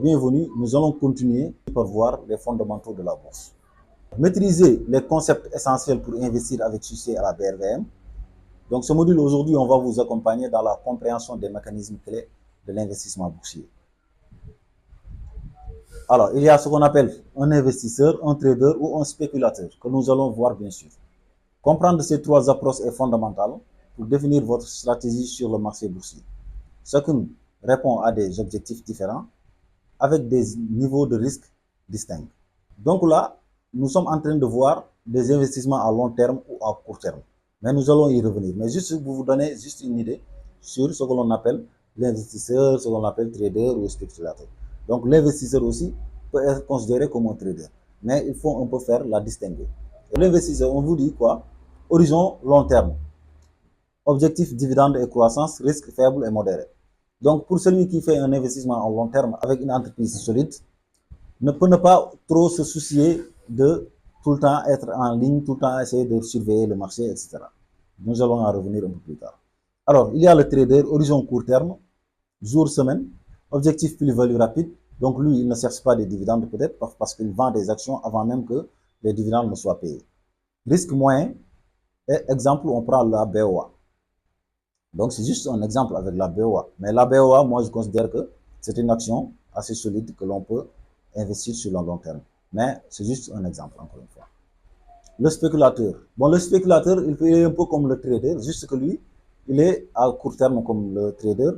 Bienvenue, nous allons continuer par voir les fondamentaux de la bourse. Maîtriser les concepts essentiels pour investir avec succès à la BRVM. Donc ce module aujourd'hui, on va vous accompagner dans la compréhension des mécanismes clés de l'investissement boursier. Alors, il y a ce qu'on appelle un investisseur, un trader ou un spéculateur, que nous allons voir bien sûr. Comprendre ces trois approches est fondamental pour définir votre stratégie sur le marché boursier. Chacune répond à des objectifs différents avec des niveaux de risque distincts. Donc là, nous sommes en train de voir des investissements à long terme ou à court terme. Mais nous allons y revenir. Mais juste pour vous donner juste une idée sur ce que l'on appelle l'investisseur, ce que l'on appelle trader ou spéculateur. Donc l'investisseur aussi peut être considéré comme un trader. Mais il faut un peu faire la distinguer. L'investisseur, on vous dit quoi? Horizon long terme. Objectif dividende et croissance, risque faible et modéré. Donc pour celui qui fait un investissement à long terme avec une entreprise solide, ne peut ne pas trop se soucier de tout le temps être en ligne, tout le temps essayer de surveiller le marché, etc. Nous allons en revenir un peu plus tard. Alors, il y a le trader, horizon court terme, jour, semaine, objectif plus-value rapide. Donc lui, il ne cherche pas des dividendes peut-être parce qu'il vend des actions avant même que les dividendes ne soient payés. Risque moyen, exemple, on prend la BOA. Donc c'est juste un exemple avec la BOA. Mais la BOA, moi je considère que c'est une action assez solide que l'on peut investir sur le long terme. Mais c'est juste un exemple, encore une fois. Le spéculateur. Bon, le spéculateur, il est un peu comme le trader, juste que lui, il est à court terme comme le trader.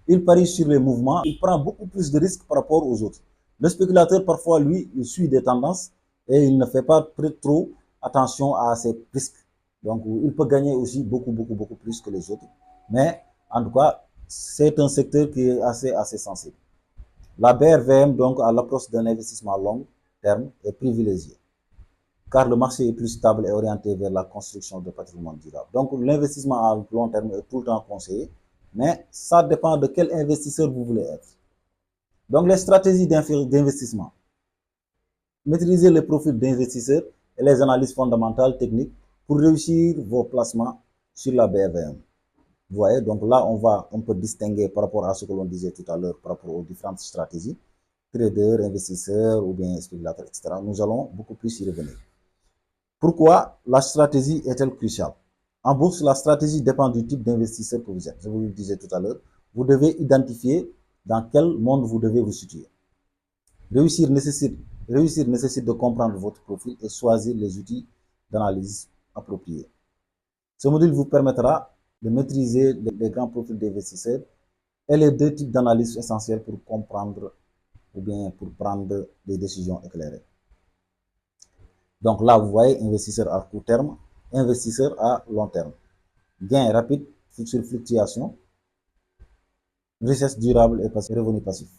Il parie sur les mouvements, il prend beaucoup plus de risques par rapport aux autres. Le spéculateur, parfois, lui, il suit des tendances et il ne fait pas trop attention à ses risques. Donc, il peut gagner aussi beaucoup plus que les autres. Mais, en tout cas, c'est un secteur qui est assez sensible. La BRVM, donc, à l'approche d'un investissement à long terme, est privilégiée, car le marché est plus stable et orienté vers la construction de patrimoine durable. Donc, l'investissement à long terme est tout le temps conseillé, mais ça dépend de quel investisseur vous voulez être. Donc, les stratégies d'investissement. Maîtriser les profils d'investisseurs et les analyses fondamentales techniques pour réussir vos placements sur la BRVM. Vous voyez, donc là, on peut distinguer par rapport à ce que l'on disait tout à l'heure, par rapport aux différentes stratégies, trader, investisseur ou bien spéculateur, etc. Nous allons beaucoup plus y revenir. Pourquoi la stratégie est-elle cruciale? En bourse, la stratégie dépend du type d'investisseur que vous êtes. Je vous le disais tout à l'heure. Vous devez identifier dans quel monde vous devez vous situer. Réussir nécessite de comprendre votre profil et choisir les outils d'analyse appropriés. Ce module vous permettra de maîtriser les grands profils d'investisseurs et les deux types d'analyses essentielles pour comprendre ou bien pour prendre des décisions éclairées. Donc là, vous voyez, investisseur à court terme, investisseur à long terme. Gain rapide, sur fluctuation, richesse durable et revenu passif.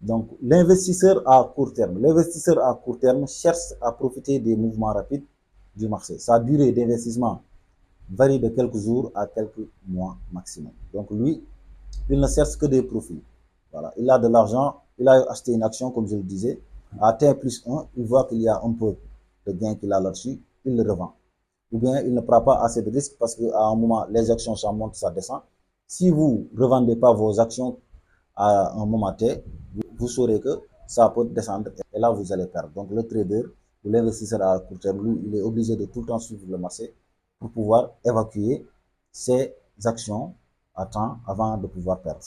Donc, l'investisseur à court terme. L'investisseur à court terme cherche à profiter des mouvements rapides du marché. Sa durée d'investissement varie de quelques jours à quelques mois maximum. Donc, lui, il ne cherche que des profits. Voilà. Il a de l'argent, il a acheté une action, comme je le disais, à T+1, il voit qu'il y a un peu de gain qu'il a là-dessus, il le revend. Ou bien il ne prend pas assez de risques parce qu'à un moment, les actions, ça monte, ça descend. Si vous ne revendez pas vos actions à un moment T, vous saurez que ça peut descendre et là, vous allez perdre. Donc, le trader ou l'investisseur à court terme, lui, il est obligé de tout le temps suivre le marché pour pouvoir évacuer ses actions à temps avant de pouvoir perdre.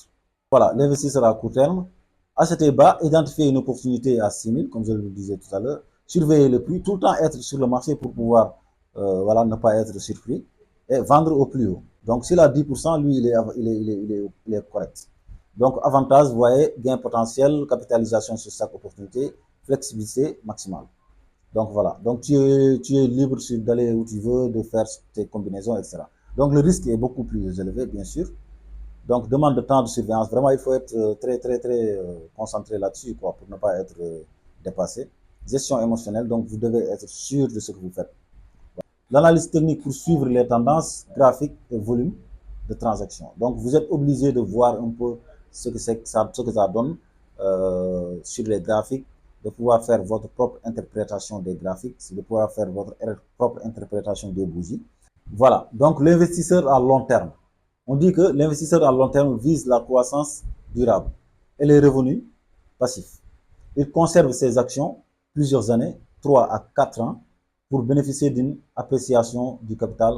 Voilà, l'investisseur à court terme, acheter bas, identifier une opportunité à 6 000, comme je le disais tout à l'heure, surveiller le prix, tout le temps être sur le marché pour pouvoir voilà, ne pas être surpris, et vendre au plus haut. Donc s'il a 10%, lui, il est correct. Donc avantage, vous voyez, gain potentiel, capitalisation sur chaque opportunité, flexibilité maximale. Donc voilà, donc tu es libre d'aller où tu veux, de faire tes combinaisons, etc. Donc le risque est beaucoup plus élevé, bien sûr. Donc demande de temps de surveillance. Vraiment, il faut être très concentré là-dessus, quoi, pour ne pas être dépassé. Gestion émotionnelle, donc vous devez être sûr de ce que vous faites. L'analyse technique pour suivre les tendances graphiques et volume de transactions. Donc vous êtes obligé de voir un peu ce que ça donne sur les graphiques, de pouvoir faire votre propre interprétation des graphiques, de pouvoir faire votre propre interprétation des bougies. Voilà, donc l'investisseur à long terme. On dit que l'investisseur à long terme vise la croissance durable. et les revenus passifs. Il conserve ses actions plusieurs années, 3 à 4 ans, pour bénéficier d'une appréciation du capital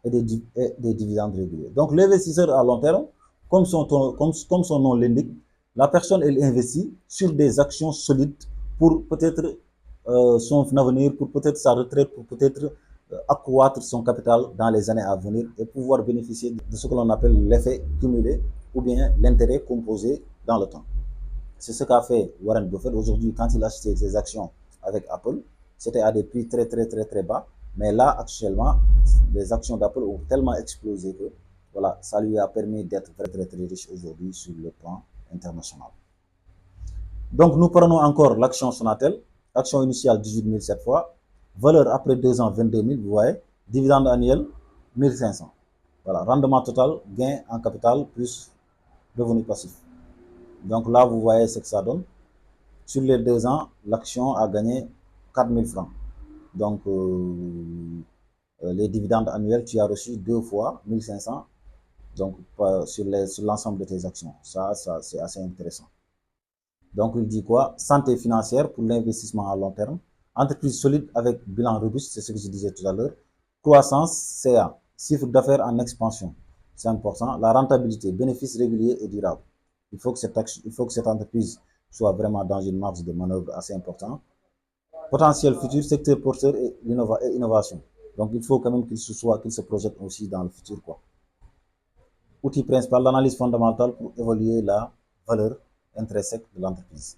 et des dividendes réguliers. Donc l'investisseur à long terme, comme son nom l'indique, la personne elle investit sur des actions solides pour peut-être son avenir, pour peut-être sa retraite, pour peut-être accroître son capital dans les années à venir et pouvoir bénéficier de ce que l'on appelle l'effet cumulé ou bien l'intérêt composé dans le temps. C'est ce qu'a fait Warren Buffett. Aujourd'hui, quand il a acheté ses actions avec Apple, c'était à des prix très bas. Mais là, actuellement, les actions d'Apple ont tellement explosé que voilà, ça lui a permis d'être très riche aujourd'hui sur le plan international. Donc, nous prenons encore l'action Sonatel. Action initiale 18 000 cette fois. Valeur après 2 ans 22 000, vous voyez. Dividende annuel 1500. Voilà, rendement total, gain en capital plus revenu passif. Donc là, vous voyez ce que ça donne. Sur les 2 ans, l'action a gagné 4 000 francs. Donc, les dividendes annuels, tu as reçu 2 fois 1500. Donc, sur l'ensemble de tes actions. Ça c'est assez intéressant. Donc, il dit quoi? Santé financière pour l'investissement à long terme. Entreprise solide avec bilan robuste, c'est ce que je disais tout à l'heure. Croissance, CA, chiffre d'affaires en expansion. C'est important. La rentabilité, bénéfices réguliers et durables. Il faut que cette entreprise soit vraiment dans une marge de manœuvre assez importante. Potentiel futur, secteur porteur et innovation. Donc, il faut quand même qu'il se projette aussi dans le futur, quoi. Outil principal, l'analyse fondamentale pour évaluer la valeur intrinsèque de l'entreprise.